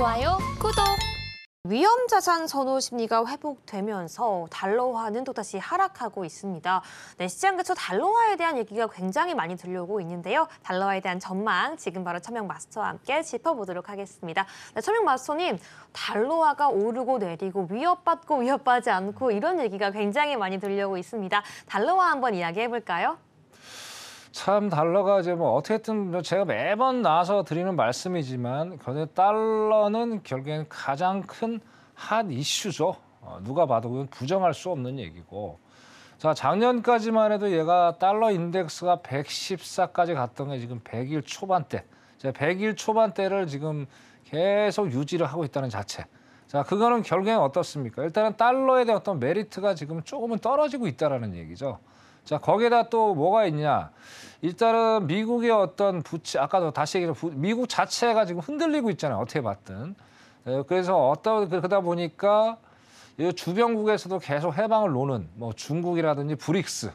좋아요, 구독! 위험자산 선호 심리가 회복되면서 달러화는 또다시 하락하고 있습니다. 네, 시장에서 달러화에 대한 얘기가 굉장히 많이 들려오고 있는데요. 달러화에 대한 전망 지금 바로 천명 마스터와 함께 짚어보도록 하겠습니다. 네, 천명 마스터님, 달러화가 오르고 내리고 위협받고 위협받지 않고 이런 얘기가 굉장히 많이 들려오고 있습니다. 달러화 한번 이야기해볼까요? 참 달러가 이제 뭐 어떻게든 제가 매번 나와서 드리는 말씀이지만 달러는 결국엔 가장 큰 핫 이슈죠. 누가 봐도 그건 부정할 수 없는 얘기고. 자, 작년까지만 해도 얘가 달러 인덱스가 114까지 갔던 게 지금 100일 초반대. 100일 초반대를 지금 계속 유지를 하고 있다는 자체. 자, 그거는 결국엔 어떻습니까? 일단은 달러에 대한 어떤 메리트가 지금 조금은 떨어지고 있다는 얘기죠. 자, 거기에다 또 뭐가 있냐. 일단은 미국의 어떤 부채, 아까도 다시 얘기했지만 미국 자체가 지금 흔들리고 있잖아요. 어떻게 봤든. 그래서 그러다 보니까 주변국에서도 계속 해방을 노는 뭐 중국이라든지 브릭스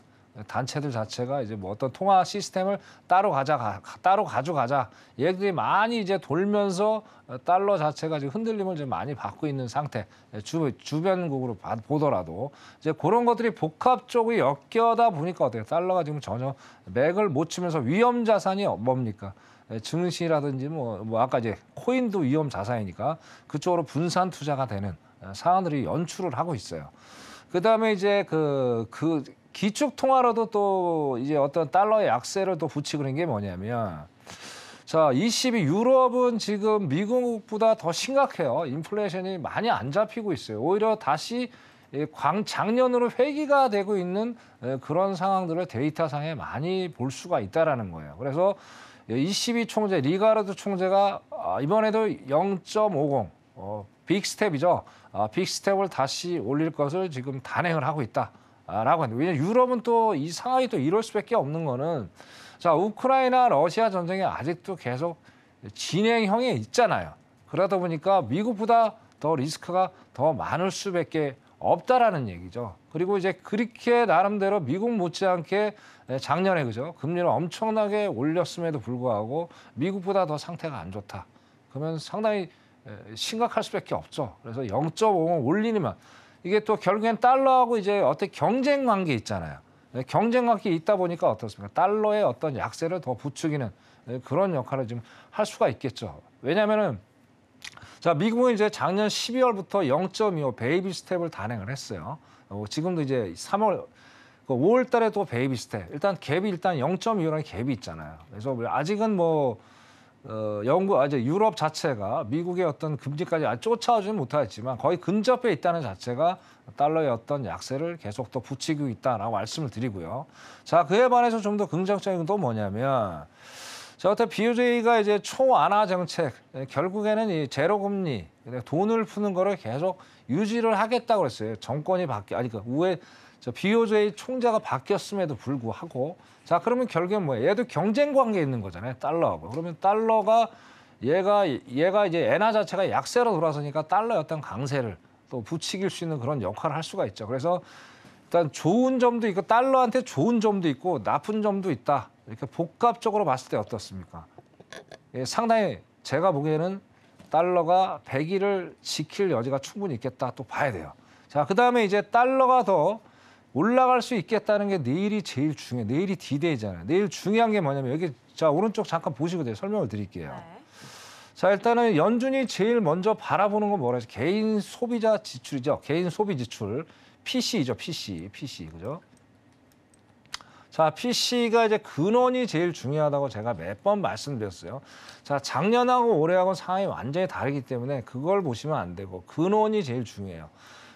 단체들 자체가 이제 뭐 어떤 통화 시스템을 따로 가져가자. 얘기들이 많이 이제 돌면서 달러 자체가 지금 흔들림을 좀 많이 받고 있는 상태. 주변국으로 보더라도 이제 그런 것들이 복합적으로 엮여다 보니까 어때요? 달러가 지금 전혀 맥을 못 치면서 위험 자산이 뭡니까? 증시라든지 뭐 아까 이제 코인도 위험 자산이니까 그쪽으로 분산 투자가 되는 상황들이 연출을 하고 있어요. 그다음에 이제 그 기축 통화로도 또 이제 어떤 달러의 약세를 또 붙이고 있는 게 뭐냐면, 자, 22 유럽은 지금 미국보다 더 심각해요. 인플레이션이 많이 안 잡히고 있어요. 오히려 다시 작년으로 회귀가 되고 있는 그런 상황들을 데이터상에 많이 볼 수가 있다라는 거예요. 그래서 22 총재 리가르드 총재가 이번에도 0.50 빅스텝이죠. 빅스텝을 다시 올릴 것을 지금 단행을 하고 있다. 라고 하는데, 왜냐면 유럽은 또 이 상황이 또 이럴 수밖에 없는 거는, 자, 우크라이나 러시아 전쟁이 아직도 계속 진행형에 있잖아요. 그러다 보니까 미국보다 더 리스크가 더 많을 수밖에 없다라는 얘기죠. 그리고 이제 그렇게 나름대로 미국 못지않게 작년에 그죠, 금리를 엄청나게 올렸음에도 불구하고 미국보다 더 상태가 안 좋다. 그러면 상당히 심각할 수밖에 없죠. 그래서 0.50 올리면 이게 또 결국엔 달러하고 이제 어떤 경쟁 관계 있잖아요. 경쟁 관계 있다 보니까 어떻습니까? 달러의 어떤 약세를 더 부추기는 그런 역할을 지금 할 수가 있겠죠. 왜냐하면은, 자, 미국은 이제 작년 12월부터 0.25 베이비 스텝을 단행을 했어요. 지금도 이제 5월 달에 또 베이비 스텝. 일단 갭이 일단 0.25라는 갭이 있잖아요. 그래서 아직은 뭐 이제 유럽 자체가 미국의 어떤 금리까지 쫓아오지는 못하겠지만 거의 근접해 있다는 자체가 달러의 어떤 약세를 계속 더 부추기고 있다라고 말씀을 드리고요. 자, 그에 반해서 좀 더 긍정적인 건 뭐냐면, 자, 어떤 BOJ가 이제 초완화 정책, 결국에는 이 제로 금리, 돈을 푸는 거를 계속 유지를 하겠다고 그랬어요. 정권이 BOJ 총재가 바뀌었음에도 불구하고. 자, 그러면 결국엔 뭐예요? 얘도 경쟁 관계에 있는 거잖아요. 달러하고. 그러면 달러가 얘가 이제 엔화 자체가 약세로 돌아서니까 달러의 어떤 강세를 또 부추길 수 있는 그런 역할을 할 수가 있죠. 그래서 일단 좋은 점도 있고 달러한테 좋은 점도 있고 나쁜 점도 있다. 이렇게 복합적으로 봤을 때 어떻습니까? 상당히 제가 보기에는 달러가 100일을 지킬 여지가 충분히 있겠다 또 봐야 돼요. 자, 그다음에 이제 달러가 더 올라갈 수 있겠다는 게 내일이 제일 중요해요. 내일이 D-Day잖아요. 내일 중요한 게 뭐냐면 여기, 자, 오른쪽 잠깐 보시고 돼요. 설명을 드릴게요. 네. 자, 일단은 연준이 제일 먼저 바라보는 건 뭐라 하죠? 개인 소비자 지출이죠. 개인 소비 지출. PC이죠. PC. 그죠? 자, PC가 이제 근원이 제일 중요하다고 제가 몇 번 말씀드렸어요. 자, 작년하고 올해하고 상황이 완전히 다르기 때문에 그걸 보시면 안 되고 근원이 제일 중요해요.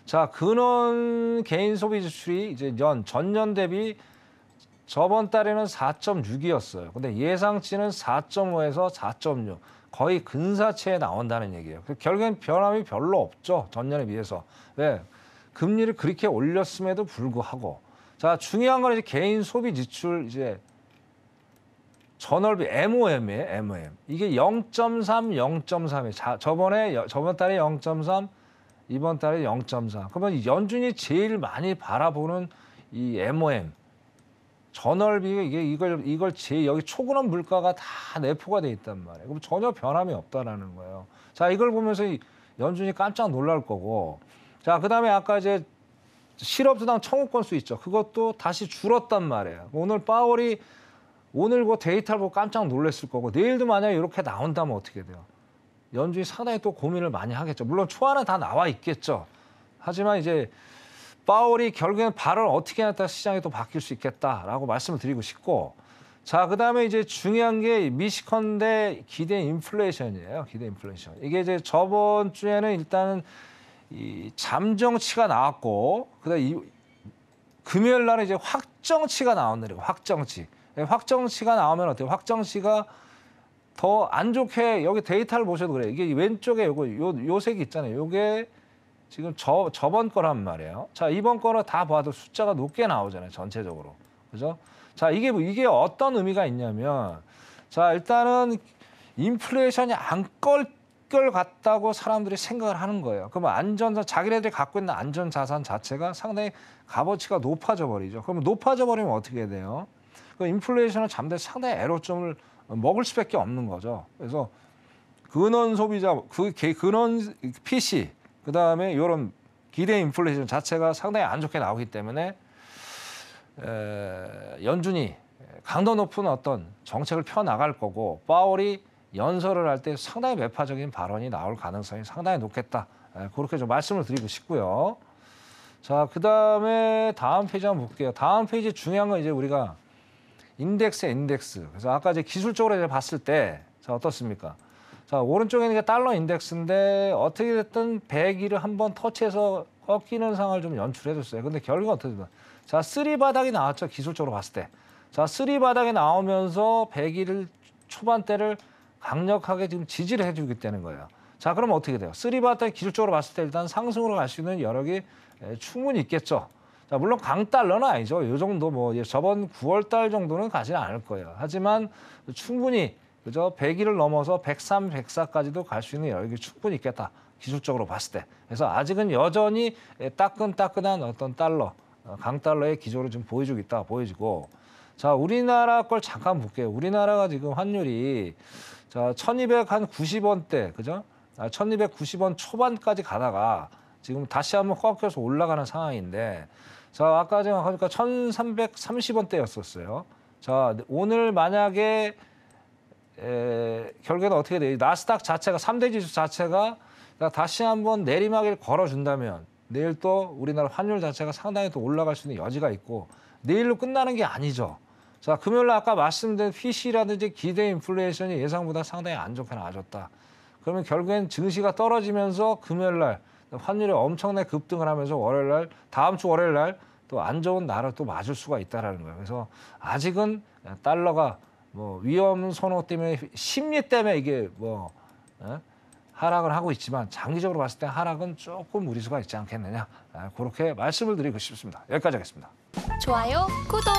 자, 근원 개인 소비 지출이 이제 전년 대비 저번 달에는 4.6이었어요. 근데 예상치는 4.5에서 4.6. 거의 근사치에 나온다는 얘기예요. 결국엔 변함이 별로 없죠. 전년에 비해서. 왜? 금리를 그렇게 올렸음에도 불구하고. 자, 중요한 건 이제 개인 소비 지출 이제 전월비 MOM이에요. MOM. 이게 0.3, 0.3이에요. 저번 달에 0.3, 이번 달에 0.4. 그러면 연준이 제일 많이 바라보는 이 MOM, 전월비 이걸 제 여기 초근원 물가가 다 내포가 돼 있단 말이에요. 그럼 전혀 변함이 없다라는 거예요. 자, 이걸 보면서 연준이 깜짝 놀랄 거고. 자, 그다음에 아까 이제 실업수당 청구 건수 있죠. 그것도 다시 줄었단 말이에요. 오늘 파월이 오늘 그 데이터를 보고 깜짝 놀랐을 거고 내일도 만약에 이렇게 나온다면 어떻게 돼요? 연준이 상당히 또 고민을 많이 하겠죠. 물론 초안은 다 나와 있겠죠. 하지만 이제 파월이 결국에는 발언을 어떻게 하냐에 따라 시장이 또 바뀔 수 있겠다라고 말씀을 드리고 싶고. 자, 그다음에 이제 중요한 게 미시컨대 기대 인플레이션이에요. 기대 인플레이션. 이게 이제 저번 주에는 일단은 이 잠정치가 나왔고 그다음에 금요일 날은 이제 확정치가 나온 날이고 확정치. 확정치가 나오면 어때요? 확정치가 더 안 좋게 여기 데이터를 보셔도 그래요. 이게 왼쪽에 요 색이 있잖아요. 요게 지금 저번 거란 말이에요. 자, 이번 거는 다 봐도 숫자가 높게 나오잖아요. 전체적으로. 그죠? 자, 이게 어떤 의미가 있냐면 자, 일단은 인플레이션이 안 걸 걸 같다고 사람들이 생각을 하는 거예요. 그러면 자기네들이 갖고 있는 안전자산 자체가 상당히 값어치가 높아져 버리죠. 그러면 높아져 버리면 어떻게 돼요? 그 인플레이션을 잠들 상당히 애로점을 먹을 수밖에 없는 거죠. 그래서 근원 소비자, 근원 PC, 그다음에 이런 기대 인플레이션 자체가 상당히 안 좋게 나오기 때문에 연준이 강도 높은 어떤 정책을 펴나갈 거고 파월이 연설을 할 때 상당히 매파적인 발언이 나올 가능성이 상당히 높겠다. 그렇게 좀 말씀을 드리고 싶고요. 자, 그다음에 다음 페이지 한번 볼게요. 다음 페이지 중요한 건 이제 우리가 인덱스. 그래서 아까 이제 기술적으로 이제 봤을 때 자, 어떻습니까? 자, 오른쪽에 있는 게 달러 인덱스인데 어떻게 됐든 102를 한번 터치해서 꺾이는 상황을 좀 연출해 줬어요. 근데 결국은 어떻게 됐든 자, 3 바닥이 나왔죠. 기술적으로 봤을 때. 자, 3 바닥이 나오면서 102를 초반대를 강력하게 지금 지지를 해주기 때문인 거예요. 자, 그럼 어떻게 돼요? 3 바닥 기술적으로 봤을 때 일단 상승으로 갈 수 있는 여력이 충분히 있겠죠. 자, 물론 강달러는 아니죠. 이 정도 뭐 저번 9월 달 정도는 가지는 않을 거예요. 하지만 충분히 그죠? 102를 넘어서 103, 104까지도 갈 수 있는 여력이 충분히 있겠다. 기술적으로 봤을 때. 그래서 아직은 여전히 따끈따끈한 어떤 달러, 강달러의 기조를 좀 보여주고 있다. 보여지고. 자, 우리나라 걸 잠깐 볼게요. 우리나라가 지금 환율이 자, 1290원대, 그죠? 1290원 초반까지 가다가 지금 다시 한번 꺾여서 올라가는 상황인데 자, 아까 제가 보니까 1330원대였었어요. 자, 오늘 만약에 결국에는 어떻게 돼요? 나스닥 자체가 3대 지수 자체가 다시 한번 내리막을 걸어준다면 내일 또 우리나라 환율 자체가 상당히 또 올라갈 수 있는 여지가 있고 내일로 끝나는 게 아니죠. 자, 금요일 아까 말씀드린 PC라든지 기대 인플레이션이 예상보다 상당히 안 좋게 나아졌다. 그러면 결국엔 증시가 떨어지면서 금요일 날 환율이 엄청나게 급등을 하면서 월요일 날 다음 주 월요일 날 또 안 좋은 날을 또 맞을 수가 있다라는 거예요. 그래서 아직은 달러가 뭐 위험 선호 때문에 심리 때문에 이게 뭐 하락을 하고 있지만 장기적으로 봤을 때 하락은 조금 무리수가 있지 않겠느냐. 그렇게 말씀을 드리고 싶습니다. 여기까지 하겠습니다. 좋아요, 구독.